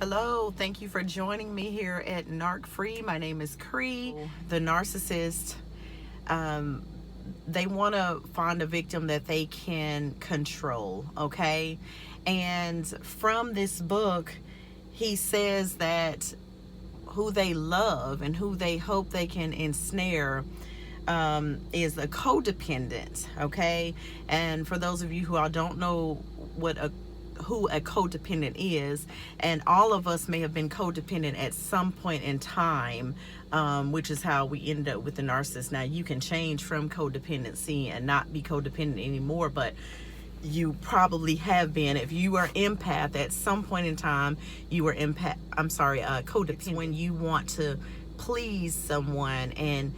Hello, thank you for joining me here at Narc Free. My name is Cree. The narcissist, they want to find a victim that they can control, okay? And from this book, he says that who they love and who they hope they can ensnare is a codependent, okay? And for those of you who don't know who a codependent is, and all of us may have been codependent at some point in time, which is how we end up with the narcissist. Now, you can change from codependency and not be codependent anymore, but you probably have been. If you are empath at some point in time, you were codependent. When you want to please someone and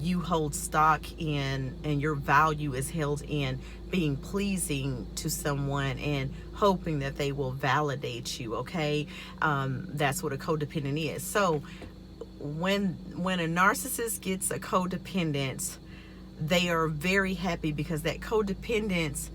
you hold stock in, and your value is held in being pleasing to someone and hoping that they will validate you, okay? That's what a codependent is. So when a narcissist gets a codependent, they are very happy because that codependence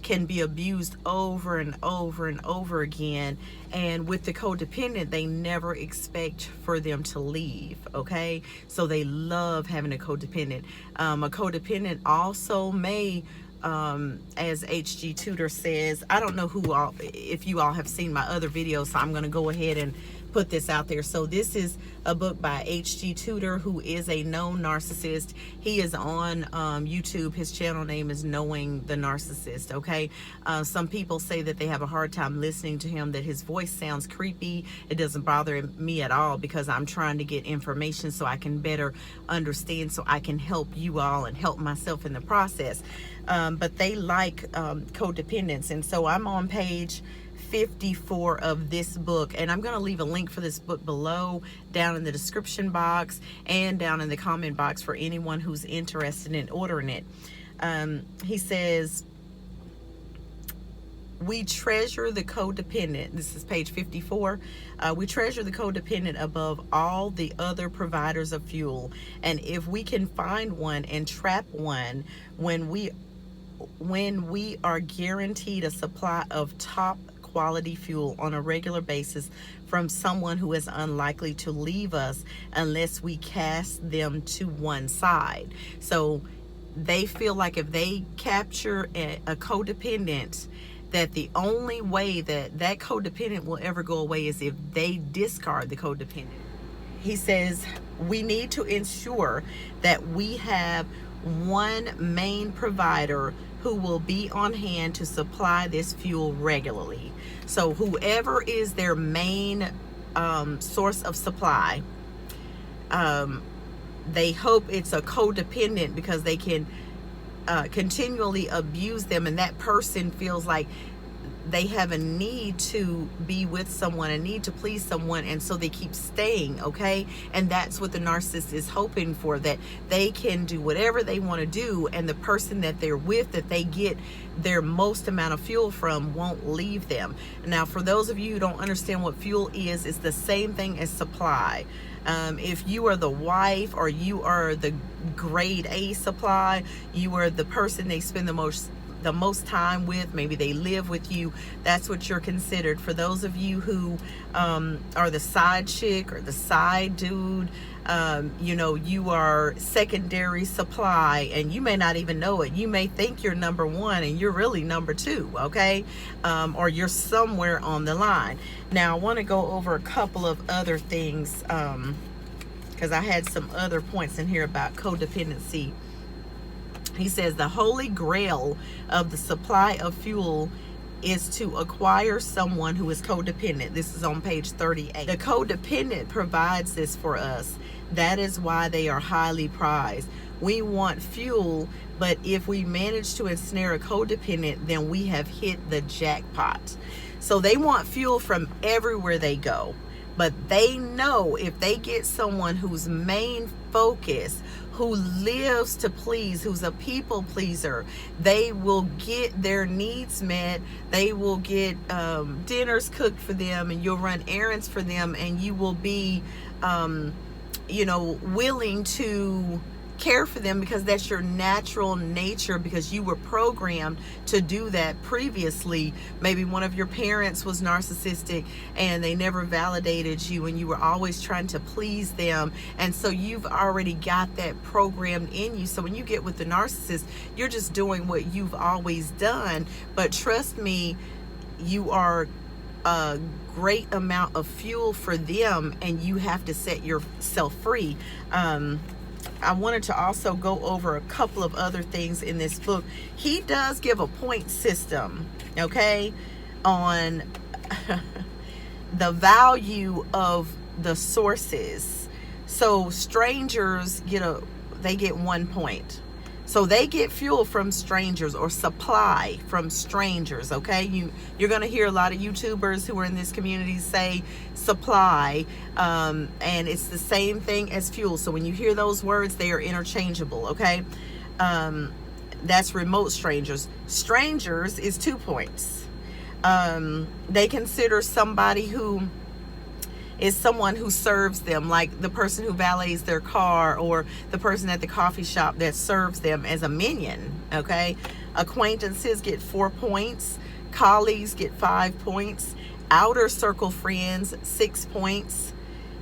can be abused over and over and over again. And with the codependent, they never expect for them to leave, okay? So they love having a codependent. A codependent also may, as HG Tutor says, I don't know if you all have seen my other videos, so I'm going to go ahead and put this out there. So this is a book by HG Tutor, who is a known narcissist. He is on YouTube. His channel name is Knowing the Narcissist, okay? Some people say that they have a hard time listening to him, that his voice sounds creepy. It doesn't bother me at all because I'm trying to get information so I can better understand, so I can help you all and help myself in the process. But they like codependence. And so I'm on page 54 of this book, and I'm going to leave a link for this book below, down in the description box and down in the comment box for anyone who's interested in ordering it. He says, we treasure the codependent. This is page 54. We treasure the codependent above all the other providers of fuel, and if we can find one and trap one, when we are guaranteed a supply of top quality fuel on a regular basis from someone who is unlikely to leave us unless we cast them to one side. So they feel like if they capture a codependent, that the only way that codependent will ever go away is if they discard the codependent. He says we need to ensure that we have one main provider who will be on hand to supply this fuel regularly. So whoever is their main source of supply, they hope it's a codependent because they can continually abuse them, and that person feels like they have a need to be with someone, a need to please someone, and so they keep staying, okay? And that's what the narcissist is hoping for, that they can do whatever they want to do, and the person that they're with, that they get their most amount of fuel from, won't leave them. Now, for those of you who don't understand what fuel is, it's the same thing as supply. If you are the wife, or you are the grade A supply, you are the person they spend the most time with, maybe they live with you, that's what you're considered. For those of you who are the side chick or the side dude, you know, you are secondary supply, and you may not even know it. You may think you're number one and you're really number two, okay? Or you're somewhere on the line. Now, I want to go over a couple of other things because I had some other points in here about codependency. He says the holy grail of the supply of fuel is to acquire someone who is codependent. This is on page 38. The codependent provides this for us. That is why they are highly prized. We want fuel, but if we manage to ensnare a codependent, then we have hit the jackpot. So they want fuel from everywhere they go. But they know if they get someone whose main focus, who lives to please, who's a people pleaser, they will get their needs met. They will get dinners cooked for them, and you'll run errands for them, and you will be, you know, willing to care for them because that's your natural nature, because you were programmed to do that previously. Maybe one of your parents was narcissistic and they never validated you, and you were always trying to please them, and so you've already got that programmed in you. So when you get with the narcissist, you're just doing what you've always done. But trust me, you are a great amount of fuel for them, and you have to set yourself free. I wanted to also go over a couple of other things in this book. He does give a point system, okay, on the value of the sources. So strangers get 1 point. So they get fuel from strangers, or supply from strangers, okay? You're going to hear a lot of YouTubers who are in this community say supply, and it's the same thing as fuel. So when you hear those words, they are interchangeable, okay? That's remote strangers. Strangers is 2 points. They consider somebody who is someone who serves them, like the person who valets their car, or the person at the coffee shop that serves them, as a minion, okay? Acquaintances get 4 points. Colleagues get 5 points. Outer circle friends, 6 points.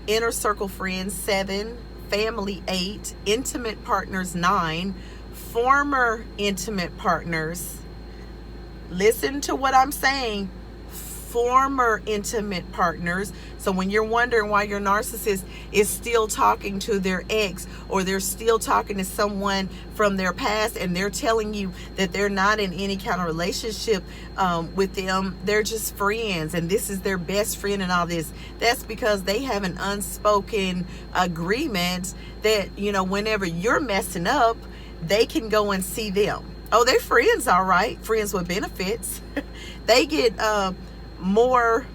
Inner circle friends, 7. Family, 8. Intimate partners, 9. Former intimate partners, listen to what I'm saying, former intimate partners. So when you're wondering why your narcissist is still talking to their ex, or they're still talking to someone from their past, and they're telling you that they're not in any kind of relationship with them, they're just friends and this is their best friend and all this, that's because they have an unspoken agreement that, whenever you're messing up, they can go and see them. Oh, they're friends, all right, friends with benefits. They get more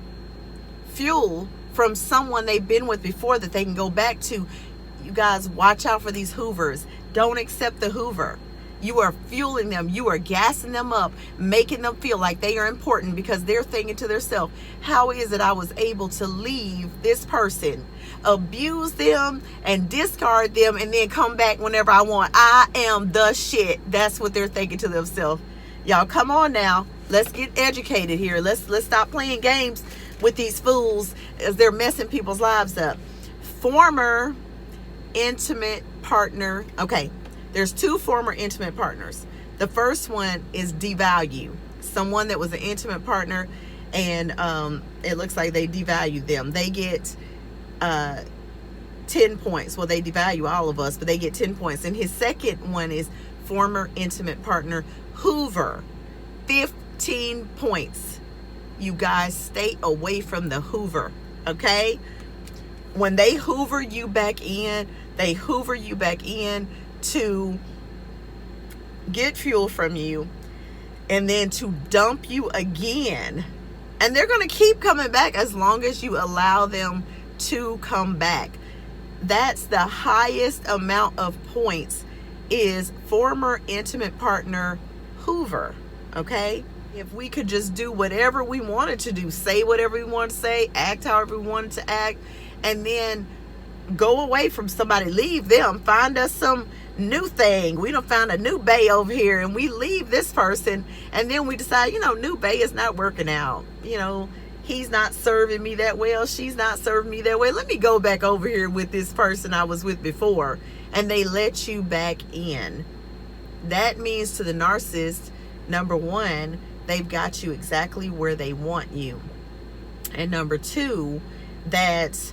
fuel from someone they've been with before that they can go back to. You guys, watch out for these hoovers. Don't accept the hoover. You are fueling them. You are gassing them up, making them feel like they are important, because they're thinking to themselves, how is it I was able to leave this person, abuse them and discard them, and then come back whenever I want? I am the shit. That's what they're thinking to themselves. Y'all, come on now. Let's get educated here. Let's stop playing games with these fools as they're messing people's lives up. Former intimate partner. Okay, there's 2 former intimate partners. The first one is devalue. Someone that was an intimate partner, and it looks like they devalued them. They get 10 points. Well, they devalue all of us, but they get 10 points. And his second one is former intimate partner, hoover. 15 points. You guys, stay away from the hoover, okay? When they hoover you back in, they hoover you back in to get fuel from you, and then to dump you again. And they're going to keep coming back as long as you allow them to come back. That's the highest amount of points, is former intimate partner hoover, okay? If we could just do whatever we wanted to do, say whatever we wanted to say, act however we wanted to act, and then go away from somebody, leave them, find us some new thing. We done found a new bae over here, and we leave this person, and then we decide, new bae is not working out. He's not serving me that well. She's not serving me that well. Let me go back over here with this person I was with before. And they let you back in. That means to the narcissist, number 1, they've got you exactly where they want you. And number 2, that,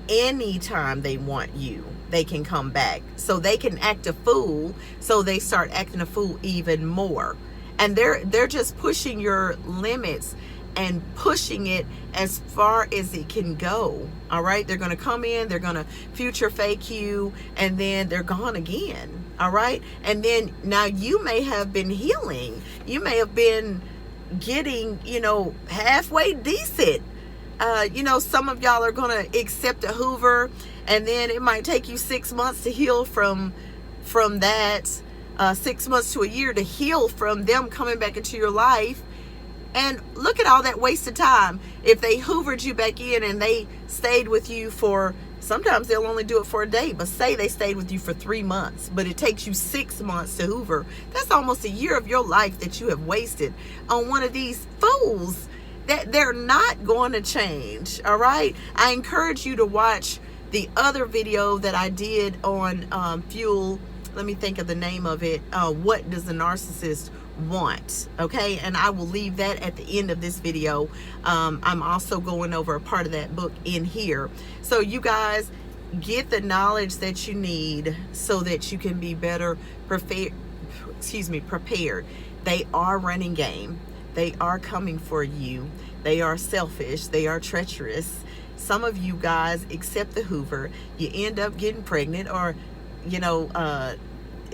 anytime they want you, they can come back. So they can act a fool, so they start acting a fool even more. And they're just pushing your limits and pushing it as far as it can go. All right, they're going to come in, they're going to future fake you, and then they're gone again. All right, and then now you may have been healing, you may have been getting halfway decent. Some of y'all are going to accept a hoover, and then it might take you 6 months to heal from that, 6 months to a year to heal from them coming back into your life. And look at all that wasted time. If they hoovered you back in and they stayed with you for Sometimes they'll only do it for a day, but say they stayed with you for 3 months, but it takes you 6 months to hoover. That's almost a year of your life that you have wasted on one of these fools that they're not going to change. All right. I encourage you to watch the other video that I did on fuel. Let me think of the name of it. What does the narcissist want? Okay. And I will leave that at the end of this video. I'm also going over a part of that book in here. So you guys get the knowledge that you need so that you can be better prepared. They are running game. They are coming for you. They are selfish. They are treacherous. Some of you guys accept the hoover. You end up getting pregnant, or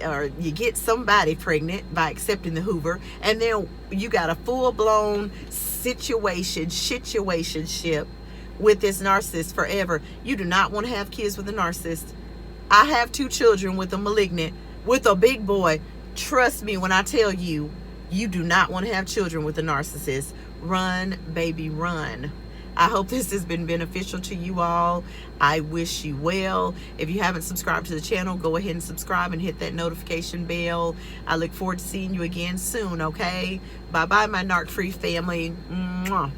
or you get somebody pregnant by accepting the hoover, and then you got a full-blown situationship with this narcissist forever. You do not want to have kids with a narcissist. I have 2 children with a malignant, with a big boy. Trust me when I tell you, you do not want to have children with a narcissist. Run, baby, run. I hope this has been beneficial to you all. I wish you well. If you haven't subscribed to the channel, go ahead and subscribe and hit that notification bell. I look forward to seeing you again soon, okay? Bye-bye, my narc-free family. Mwah.